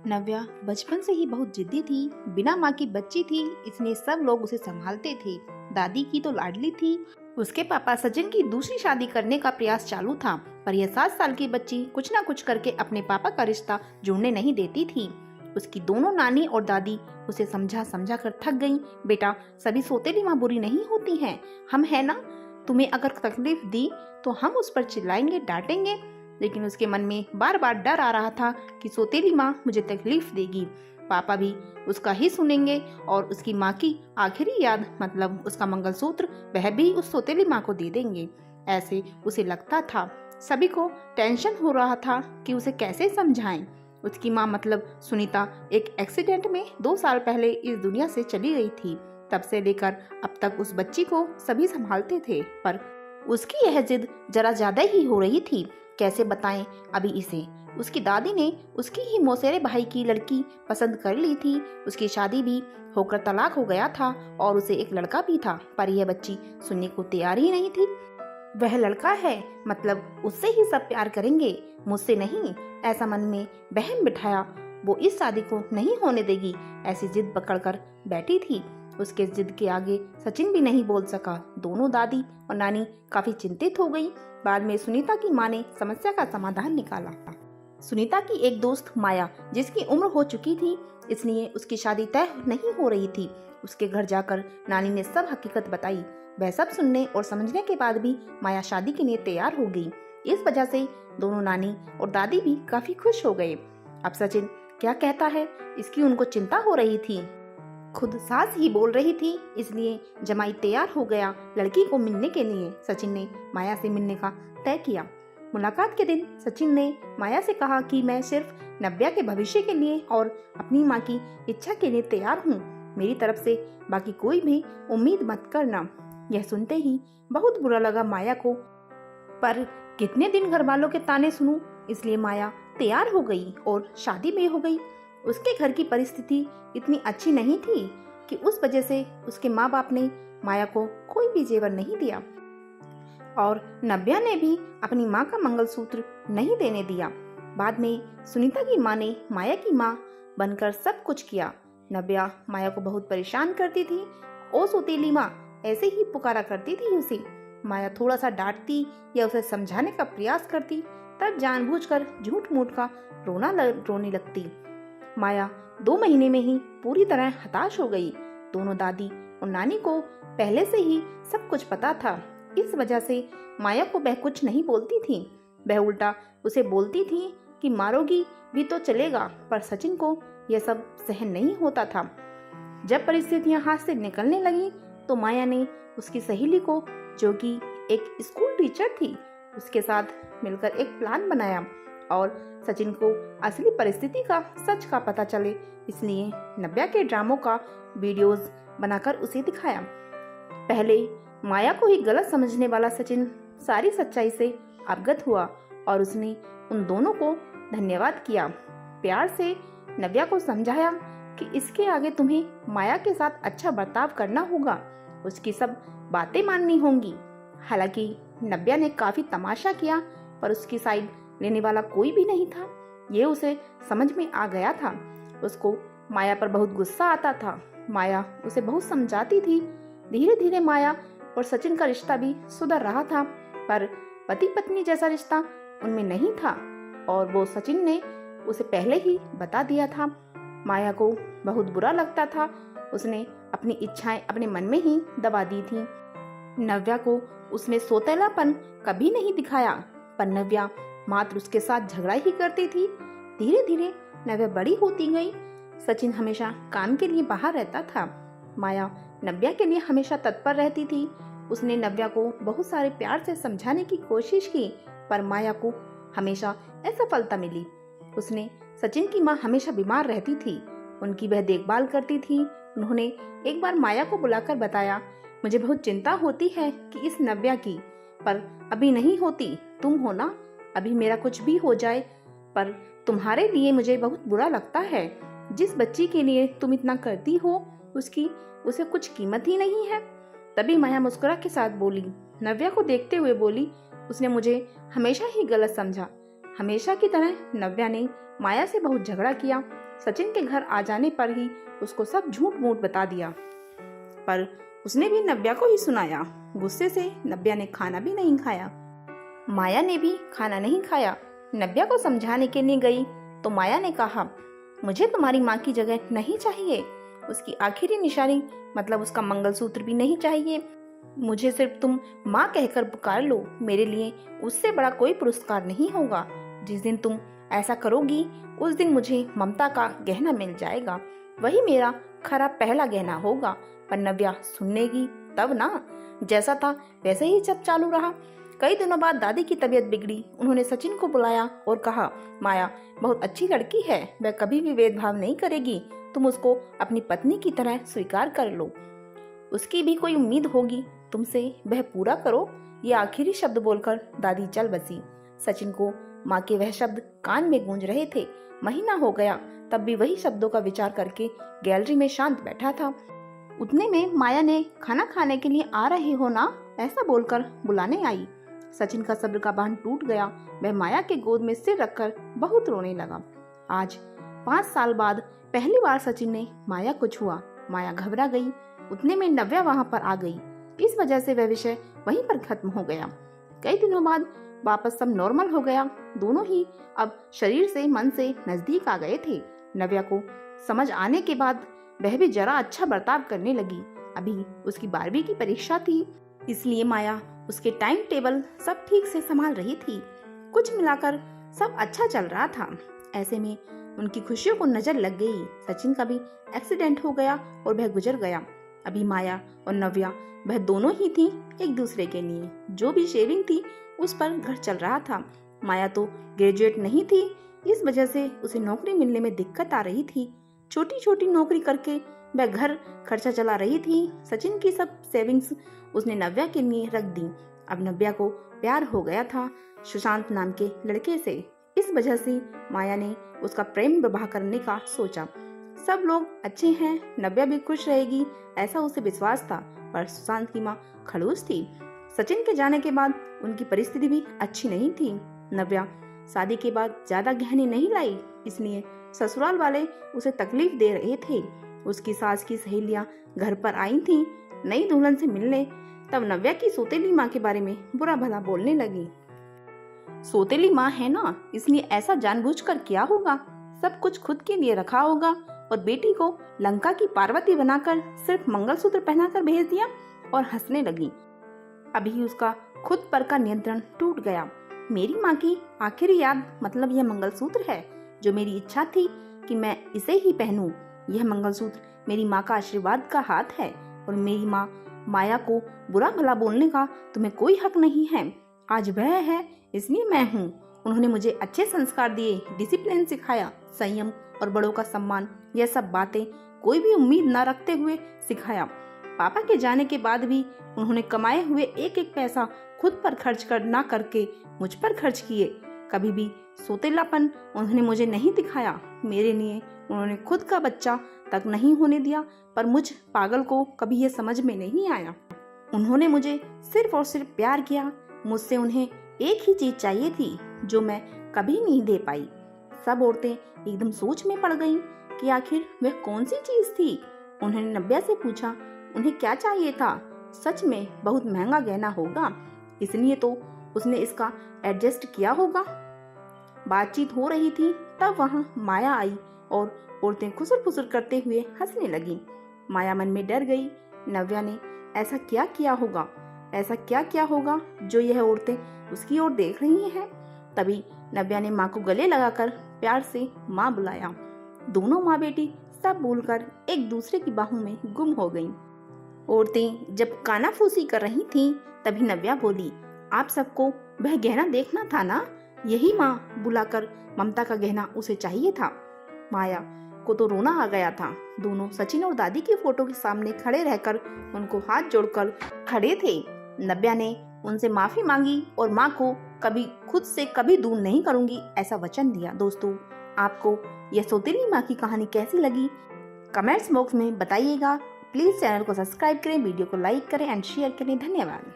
नव्या बचपन से ही बहुत जिद्दी थी। बिना माँ की बच्ची थी, इसलिए सब लोग उसे संभालते थे। दादी की तो लाडली थी। उसके पापा सचिन की दूसरी शादी करने का प्रयास चालू था, पर यह 7 साल की बच्ची कुछ न कुछ करके अपने पापा का रिश्ता जुड़ने नहीं देती थी। उसकी दोनों नानी और दादी उसे समझा समझा कर थक गईं। बेटा, सभी सौतेली माँ बुरी नहीं होती हैं, हम है ना। तुम्हें अगर तकलीफ दी तो हम उस पर चिल्लाएंगे, डांटेंगे। लेकिन उसके मन में बार बार डर आ रहा था कि सौतेली माँ मुझे तकलीफ देगी, पापा भी उसका ही सुनेंगे और उसकी माँ की आखिरी याद मतलब उसका मंगलसूत्र वह भी उस सौतेली माँ को दे देंगे। ऐसे उसे लगता था। सभी को टेंशन हो रहा था कि उसे कैसे समझाएं। उसकी माँ मतलब सुनीता एक एक्सीडेंट में 2 साल पहले इस दुनिया से चली गई थी। तब से लेकर अब तक उस बच्ची को सभी संभालते थे, पर उसकी यह जिद जरा ज्यादा ही हो रही थी। कैसे बताएं अभी इसे। उसकी दादी ने उसकी ही मौसेरे भाई की लड़की पसंद कर ली थी। उसकी शादी भी होकर तलाक हो गया था और उसे एक लड़का भी था, पर यह बच्ची सुनने को तैयार ही नहीं थी। वह लड़का है मतलब उससे ही सब प्यार करेंगे, मुझसे नहीं, ऐसा मन में बहम बिठाया। वो इस शादी को नहीं होने देगी, ऐसी जिद पकड़कर बैठी थी। उसके जिद के आगे सचिन भी नहीं बोल सका। दोनों दादी और नानी काफी चिंतित हो गई। बाद में सुनीता की माँ ने समस्या का समाधान निकाला। सुनीता की एक दोस्त माया, जिसकी उम्र हो चुकी थी, इसलिए उसकी शादी तय नहीं हो रही थी। उसके घर जाकर नानी ने सब हकीकत बताई। वह सब सुनने और समझने के बाद भी माया शादी के लिए तैयार हो गई। इस वजह से दोनों नानी और दादी भी काफी खुश हो गए। अब सचिन क्या कहता है, इसकी उनको चिंता हो रही थी। खुद सास ही बोल रही थी, इसलिए जमाई तैयार हो गया लड़की को मिलने के लिए। सचिन ने माया से मिलने का तय किया। मुलाकात के दिन सचिन ने माया से कहा कि मैं सिर्फ नव्या के भविष्य के लिए और अपनी माँ की इच्छा के लिए तैयार हूँ। मेरी तरफ से बाकी कोई भी उम्मीद मत करना। यह सुनते ही बहुत बुरा लगा माया को, पर कितने दिन घर वालों के ताने सुनूं, इसलिए माया तैयार हो गई और शादी में हो गई। उसके घर की परिस्थिति इतनी अच्छी नहीं थी कि उस वजह से उसके माँ बाप ने माया को कोई भी जेवर नहीं दिया और नव्या ने भी अपनी माँ का मंगलसूत्र नहीं देने दिया। बाद में सुनीता की माँ ने माया की माँ बनकर सब कुछ किया। नव्या माया को बहुत परेशान करती थी। ओ सौतेली माँ, ऐसे ही पुकारा करती थी उसे। माया थोड़ा सा डांटती या उसे समझाने का प्रयास करती, तब जानबूझकर झूठ मूठ का रोने लगती। माया 2 महीने में ही पूरी तरह हताश हो गई। दोनों दादी और नानी को पहले से ही सब कुछ पता था। इस वजह से माया को वह कुछ नहीं बोलती थी। वह उल्टा उसे बोलती थी कि मारोगी भी तो चलेगा, पर सचिन को यह सब सहन नहीं होता था। जब परिस्थितियां हाथ से निकलने लगी तो माया ने उसकी सहेली को, जो कि एक स्कूल टीचर थी, उसके साथ मिलकर एक प्लान बनाया और सचिन को असली परिस्थिति का सच का पता चले, इसलिए नव्या के ड्रामों का वीडियोस बनाकर उसे दिखाया। पहले माया को ही गलत समझने वाला सचिन सारी सच्चाई से अवगत हुआ और उसने उन दोनों को धन्यवाद किया। प्यार से नव्या को समझाया कि इसके आगे तुम्हें माया के साथ अच्छा बर्ताव करना होगा, उसकी सब बातें माननी होंगी। हालांकि नव्या ने काफी तमाशा किया, पर उसकी साइड लेने वाला कोई भी नहीं था। ये उसे समझ में आ गया था। उसको माया पर बहुत गुस्सा आता था। माया उसे बहुत समझाती थी। धीरे धीरे माया और सचिन का रिश्ता भी सुधर रहा था, पर पति पत्नी जैसा रिश्ता उनमें नहीं था और वो सचिन ने उसे पहले ही बता दिया था। माया को बहुत बुरा लगता था। उसने अपनी इच्छाएं अपने मन में ही दबा दी थी। नव्या को उसने सौतेलापन कभी नहीं दिखाया, पर नव्या मात्र उसके साथ झगड़ा ही करती थी। धीरे धीरे नव्या बड़ी होती गई। सचिन हमेशा काम के लिए बाहर रहता था। माया नव्या के लिए हमेशा तत्पर रहती थी। उसने नव्या को बहुत सारे प्यार से समझाने की कोशिश की, पर माया को हमेशा असफलता मिली। उसने सचिन की माँ हमेशा बीमार रहती थी, उनकी वह देखभाल करती थी। उन्होंने एक बार माया को बुलाकर बताया, मुझे बहुत चिंता होती है कि इस नव्या की, पर अभी नहीं होती, तुम हो ना। अभी मेरा कुछ भी हो जाए, पर तुम्हारे लिए मुझे बहुत बुरा लगता है। जिस बच्ची के लिए तुम इतना करती हो, उसे कुछ कीमत ही नहीं है। तभी माया मुस्कुरा के साथ बोली। नव्या को देखते हुए बोली, उसने मुझे हमेशा ही गलत समझा। हमेशा की तरह नव्या ने माया से बहुत झगड़ा किया। सचिन के घर आ जाने पर ही उसको सब झूठ मूठ बता दिया, पर उसने भी नव्या को ही सुनाया। गुस्से से नव्या ने खाना भी नहीं खाया। माया ने भी खाना नहीं खाया। नव्या को समझाने के लिए गई तो माया ने कहा, मुझे तुम्हारी माँ की जगह नहीं चाहिए, उसकी आखिरी निशानी मतलब उसका मंगलसूत्र भी नहीं चाहिए। मुझे सिर्फ तुम माँ कहकर पुकार लो, मेरे लिए उससे बड़ा कोई पुरस्कार नहीं होगा। जिस दिन तुम ऐसा करोगी उस दिन मुझे ममता का गहना मिल जाएगा, वही मेरा खरा पहला गहना होगा। पर नव्या सुननेगी तब ना। जैसा था वैसे ही सब चालू रहा। कई दिनों बाद दादी की तबीयत बिगड़ी। उन्होंने सचिन को बुलाया और कहा, माया बहुत अच्छी लड़की है, वह कभी भी भेदभाव नहीं करेगी, तुम उसको अपनी पत्नी की तरह स्वीकार कर लो। उसकी भी कोई उम्मीद होगी तुमसे, वह पूरा करो। ये आखिरी शब्द बोलकर दादी चल बसी। सचिन को माँ के वह शब्द कान में गूंज रहे थे। महीना हो गया तब भी वही शब्दों का विचार करके गैलरी में शांत बैठा था। उतने में माया ने खाना खाने के लिए आ रहे हो ना, ऐसा बोलकर बुलाने आई। सचिन का सब्र का बांध टूट गया। वह माया के गोद में सिर रखकर बहुत रोने लगा। आज 5 साल बाद पहली बार सचिन ने माया को छुआ। माया घबरा गई। उतने में नव्या वहां पर आ गई। इस वजह से वह विषय वहीं पर खत्म हो गया। कई दिनों बाद वापस सब नॉर्मल हो गया। दोनों ही अब शरीर से मन से नजदीक आ गए थे। नव्या को समझ आने के बाद वह भी जरा अच्छा बर्ताव करने लगी। अभी उसकी 12वीं की परीक्षा थी, इसलिए माया उसके टाइम टेबल सब ठीक से संभाल रही थी। कुछ मिलाकर सब अच्छा चल रहा था। ऐसे में उनकी खुशियों को नजर लग गई। सचिन का भी एक्सीडेंट हो गया और वह गुजर गया। अभी माया और नव्या वह दोनों ही थी एक दूसरे के लिए। जो भी शेविंग थी उस पर घर चल रहा था। माया तो ग्रेजुएट नहीं थी, इस वजह से उसे नौकरी मिलने में दिक्कत आ रही थी। छोटी छोटी नौकरी करके वह घर खर्चा चला रही थी। सचिन की सब सेविंग्स उसने नव्या के लिए रख दी। अब नव्या को प्यार हो गया था सुशांत नाम के लड़के से। इस वजह से माया ने उसका प्रेम विवाह करने का सोचा। सब लोग अच्छे हैं, नव्या भी खुश रहेगी, ऐसा उसे विश्वास था। पर सुशांत की माँ खड़ूस थी। सचिन के जाने के बाद उनकी परिस्थिति भी अच्छी नहीं थी। नव्या शादी के बाद ज्यादा गहने नहीं लाई, इसलिए ससुराल वाले उसे तकलीफ दे रहे थे। उसकी सास की सहेलियां घर पर आई थीं नई दुल्हन से मिलने। तब नव्या की सौतेली माँ के बारे में बुरा भला बोलने लगी। सौतेली माँ है ना, इसलिए ऐसा जानबूझकर किया होगा, सब कुछ खुद के लिए रखा होगा और बेटी को लंका की पार्वती बनाकर सिर्फ मंगलसूत्र पहनाकर भेज दिया और हंसने लगी। अभी उसका खुद पर का नियंत्रण टूट गया। मेरी माँ की आखिरी याद मतलब यह मंगलसूत्र है, जो मेरी इच्छा थी कि मैं इसे ही पहनूं। यह मंगलसूत्र मेरी माँ का आशीर्वाद का हाथ है और मेरी माँ माया को बुरा भला बोलने का तुम्हें कोई हक नहीं है। आज वह है इसलिए मैं हूँ। उन्होंने मुझे अच्छे संस्कार दिए, डिसिप्लिन सिखाया, संयम और बड़ों का सम्मान, यह सब बातें कोई भी उम्मीद न रखते हुए सिखाया। पापा के जाने के बाद भी उन्होंने कमाए हुए एक एक पैसा खुद पर खर्च कर ना करके मुझ पर खर्च किए। कभी भी सोतेलापन उन्होंने मुझे नहीं दिखाया। मेरे लिए उन्होंने खुद का बच्चा तक नहीं होने दिया, पर मुझ पागल को कभी ये समझ में नहीं आया। उन्होंने मुझे सिर्फ और सिर्फ प्यार किया। मुझसे उन्हें एक ही चीज चाहिए थी जो मैं कभी नहीं दे पाई। सब औरतें एकदम सोच में पड़ गईं कि आखिर वह कौन सी चीज थी। उन्होंने नव्या से पूछा उन्हें क्या चाहिए था। सच में बहुत महंगा गहना होगा, इसलिए तो उसने इसका एडजस्ट किया होगा। बातचीत हो रही थी तब वहां माया आई और औरतें खुसर फुसर करते हुए हंसने लगी। माया मन में डर गई। नव्या ने ऐसा क्या किया होगा, ऐसा क्या किया होगा जो यह औरतें उसकी ओर देख रही हैं। तभी नव्या ने माँ को गले लगाकर प्यार से माँ बुलाया। दोनों माँ बेटी सब भूलकर एक दूसरे की बाहों में गुम हो गईं। औरतें जब कानाफूसी कर रही थीं, तभी नव्या बोली, आप सबको वह गहना देखना था ना, यही माँ बुलाकर ममता का गहना उसे चाहिए था। माया को तो रोना आ गया था। दोनों सचिन और दादी की फोटो के सामने खड़े रहकर उनको हाथ जोड़कर खड़े थे। नव्या ने उनसे माफी मांगी और माँ को कभी खुद से कभी दूर नहीं करूंगी ऐसा वचन दिया। दोस्तों, आपको यह सौतेली माँ की कहानी कैसी लगी कमेंट्स बॉक्स में बताइएगा। प्लीज चैनल को सब्सक्राइब करें, वीडियो को लाइक करें एंड शेयर करें। धन्यवाद।